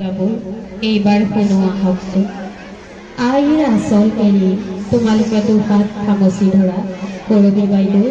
কথাবোৰ এইবাৰ শুনো আহকচোন। আইৰ আচল এৰি তোমালোকে দুহাত খামচি ধৰা কৰবী বাইদেউ।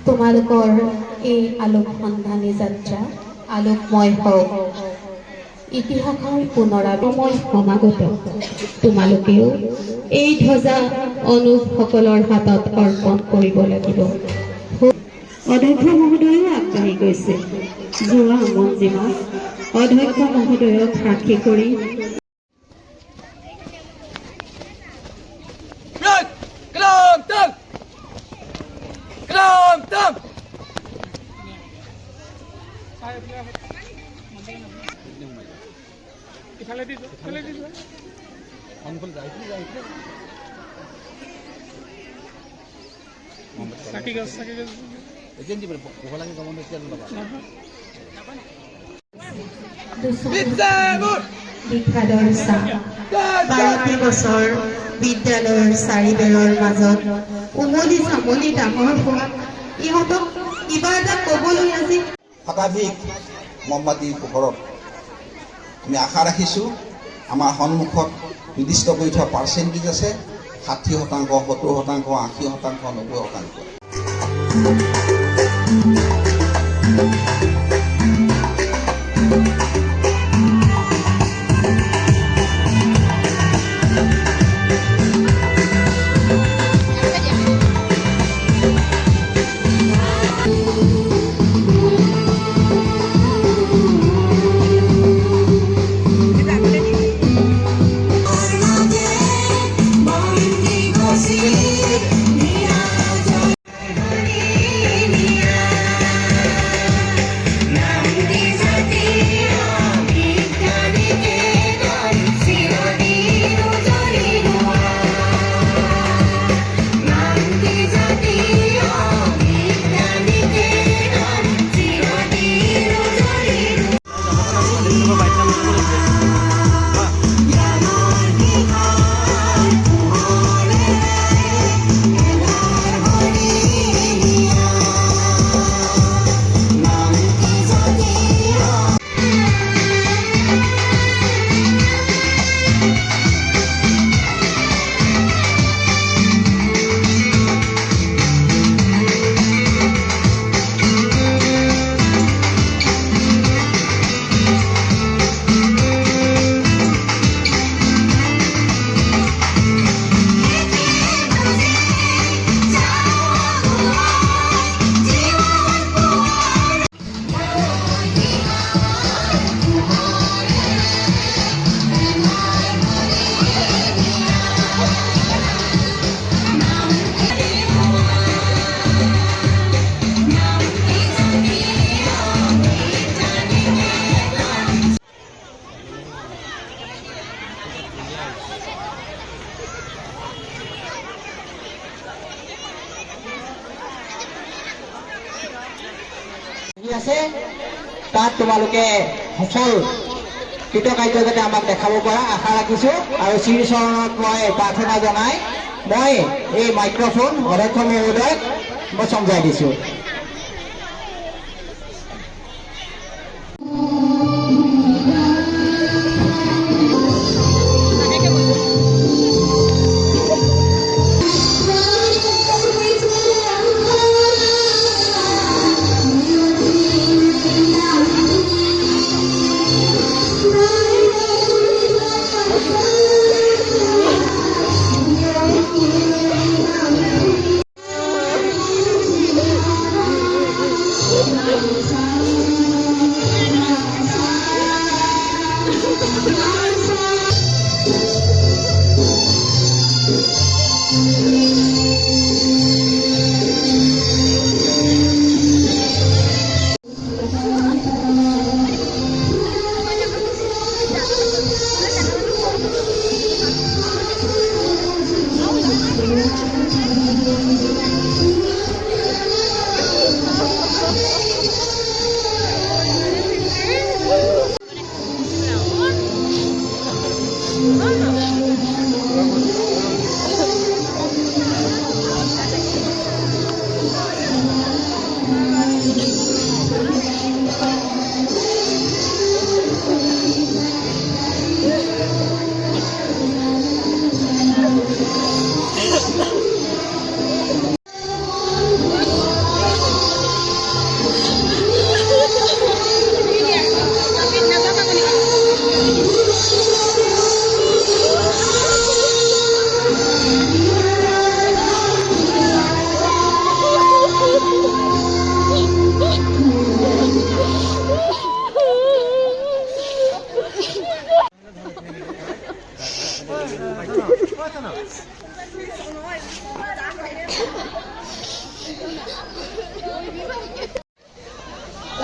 তোমালোকৰ এই আলোক সন্ধানী যাত্ৰা আলোকময় হওক, ইতিহাসৰ পুনৰাগময় সমাগত তোমালোকেও এই ধ্বজা অনুজসকলৰ হাতত অৰ্পণ কৰিব লাগিব। অধ্যক্ষ মহোদয়ো আগবাঢ়ি গৈছে। যোৱা মঞ্জিমাত অধ্যক্ষ মহোদয়ক সাক্ষী কৰি বিখ্যাতৰ চাহ 12 বছৰ বিদ্যালয়ৰ চাৰিবেৰৰ মাজত উমলি চামলি ডাঙৰ হোৱা ইহঁতক কিবা এটা ক'বলৈ আজি শতাধিক মমবাতিৰ পোহৰত আমি আশা ৰাখিছোঁ আমাৰ সন্মুখত নিৰ্দিষ্ট কৰি থোৱা পাৰ্চেণ্টেজ আছে 60%, 70%, 80%, 90%। আছে তাত তোমালোকে সফল কৃতকাৰ্য যাতে আমাক দেখাব পৰা আশা ৰাখিছোঁ আৰু শ্ৰীচৰণত মই প্ৰাৰ্থনা জনাই মই এই মাইক্ৰফোন অধ্যক্ষ মহোদয়ক মই চমজাই দিছোঁ।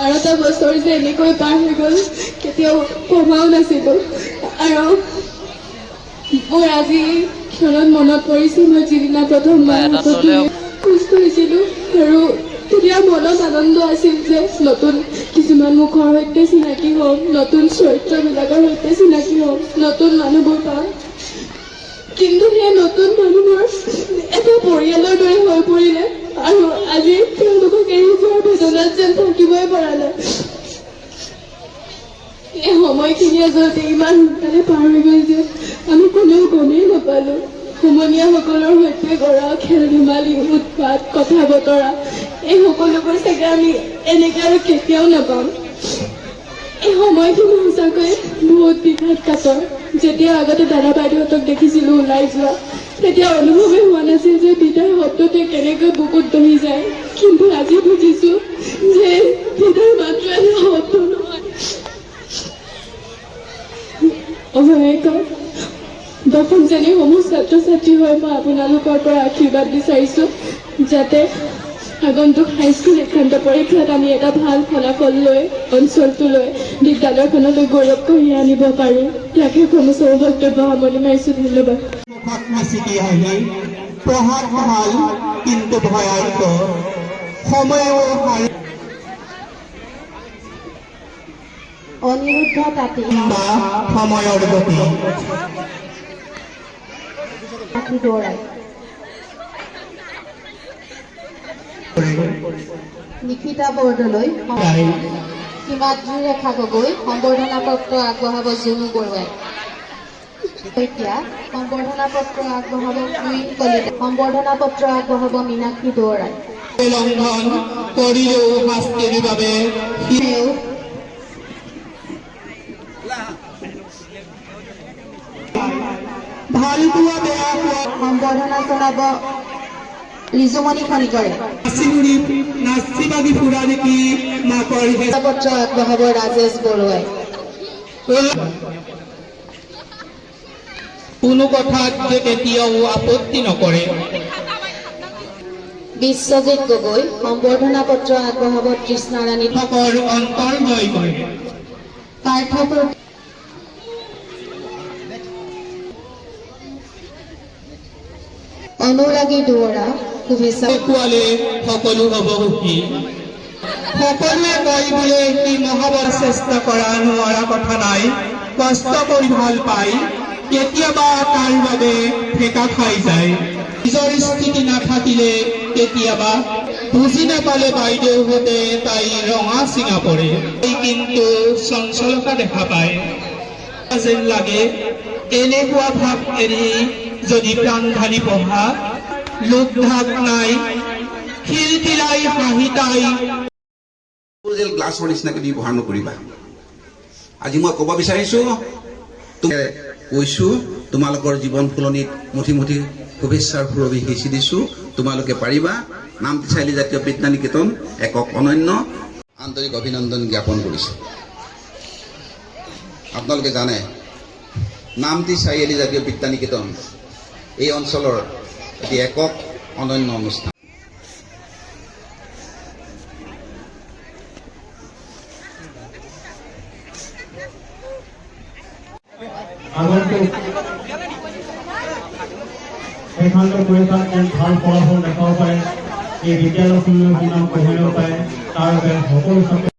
বাৰটা বছৰ যে এনেকৈ পাৰ হৈ গ'ল কেতিয়াও ভবাও নাছিলোঁ আৰু মোৰ আজি ক্ষণত মনত পৰিছে মই যিদিনা প্ৰথমবাৰ খোজ কৰিছিলোঁ আৰু তেতিয়া মনত আনন্দ আছিল যে নতুন কিছুমান মুখৰ সৈতে চিনাকি হ'ম, নতুন চৰিত্ৰবিলাকৰ সৈতে চিনাকি হ'ম, নতুন মানুহবোৰ পাম। কিন্তু সেই নতুন মানুহবোৰ এটা পৰিয়ালৰ দৰে হৈ পৰিলে আৰু আজি তেওঁলোকক এৰি যোৱাৰ বেদনাত যেন থাকিবই পৰা নাই। এই সময়খিনি আচলতে ইমান সোনকালে পাৰ হৈ গ'ল যে আমি কোনেও গমেই নাপালোঁ। সমনীয়াসকলৰ সৈতে কৰা খেল ধেমালি, উৎপাত, কথা বতৰা এই সকলোবোৰ চাগে আমি এনেকৈ আৰু কেতিয়াও নাপাম। এই সময়খিনি সঁচাকৈ বহুত বিঘাতকাতৰ। যেতিয়া আগতে দাদা বাইদেউহঁতক দেখিছিলোঁ ওলাই যোৱা তেতিয়া অনুভৱেই হোৱা নাছিল যে বিদায় শব্দটোৱে কেনেকৈ বুকুত দহি যায়। কিন্তু আজি বুজিছোঁ যে বিদায় মাত্ৰ এটা শব্দ নহয়। অৱশেষত দশম শ্ৰেণীৰ সমূহ ছাত্ৰ ছাত্ৰী হৈ মই আপোনালোকৰ পৰা আশীৰ্বাদ বিচাৰিছোঁ যাতে আগন্তুক হাইস্কুল শিক্ষান্ত পৰীক্ষাত আমি এটা ভাল ফলাফল লৈ অঞ্চলটোলৈ বিদ্যালয়খনলৈ গৌৰৱ কঢ়িয়াই আনিব পাৰোঁ। ইয়াকে কোনো বক্তব্য সামৰণি মাৰিছোঁ। ধন্যবাদ। পঢ়াত ভাল কিন্তু ভয়ানক সময়ও ভাল অনিৰুদ্ধ তাঁতী সময়ৰ গতি দৌৰাই নিশিতা বৰদলৈ, হিমাদ্ৰী ৰেখা গগৈ সম্বৰ্ধনা পত্ৰ আগবঢ়াব জুনু বৰুৱাই। এতিয়া সম্বৰ্ধনা পত্ৰ আগবঢ়াব কুইন কলিতা, সম্বৰ্ধনা পত্ৰ আগবঢ়াব মীনাক্ষী দৌৰাই। লংঘন কৰিলেও শাস্তিৰ বাবে ভাল পোৱা বেয়া পোৱা সম্বৰ্ধনা জনাব ৰিজুমণি খনিকৰে। নাচিবাগি ফুৰা দেখি মাকৰ পত্ৰ আগবঢ়াব ৰাজেশ বৰুৱাই। কোনো কথাত যে কেতিয়াও আপত্তি নকৰে। বিশ্বজিৎ গগৈ সম্বৰ্ধনা পত্ৰ আগবঢ়াব তৃষ্ণাৰাণী অন্তৰ জয় কৰে। পাৰ্থ অনুৰাগী দুৱৰা শুভেচ্ছা। দেখুৱালে সকলো হ'ব সুখী। সকলোৱে কয় বোলে সি মহাবৰ চেষ্টা কৰা নোৱাৰা কথা নাই, কষ্ট কৰি ভাল পায়, কেতিয়াবা তাৰ বাবে ঠেকা খাই যায়। নিজৰ স্থিতি নাথাকিলে কেতিয়াবা বুজি নাপালে বাইদেউহঁতে তাই ৰঙা চিঙা পৰে, কিন্তু চঞ্চলতা দেখা পায়। যেন লাগে এনেকুৱা ভাৱ এৰি যদি প্ৰাণ ঢালি পঢ়া, লোক ভাগ নাই, খিলখিলাই হাঁহি তাই। গ্লাছৰ নিচিনাকে ব্যৱহাৰ নকৰিবা। আজি মই ক'ব বিচাৰিছোঁ, কৈছো তোমালোকৰ জীৱন ফুলনিত মুঠি মুঠি শুভেচ্ছাৰ সুৰভি সিঁচি দিছোঁ। তোমালোকে পাৰিবা। নামটি চাৰিআলি জাতীয় বিদ্যা নিকেতন একক অনন্য আন্তৰিক অভিনন্দন জ্ঞাপন কৰিছোঁ। আপোনালোকে জানে নামটি চাৰিআলি জাতীয় বিদ্যা নিকেতন এই অঞ্চলৰ এটি একক অনন্য অনুষ্ঠান। আগন্তুক সেইখনলৈ পৰীক্ষাত ভাল ফলাফল দেখাব পাৰে, এই বিদ্যালয়খনলৈ সুনাম কঢ়িয়াব পাৰে, তাৰ বাবে সকলো ছাত্ৰ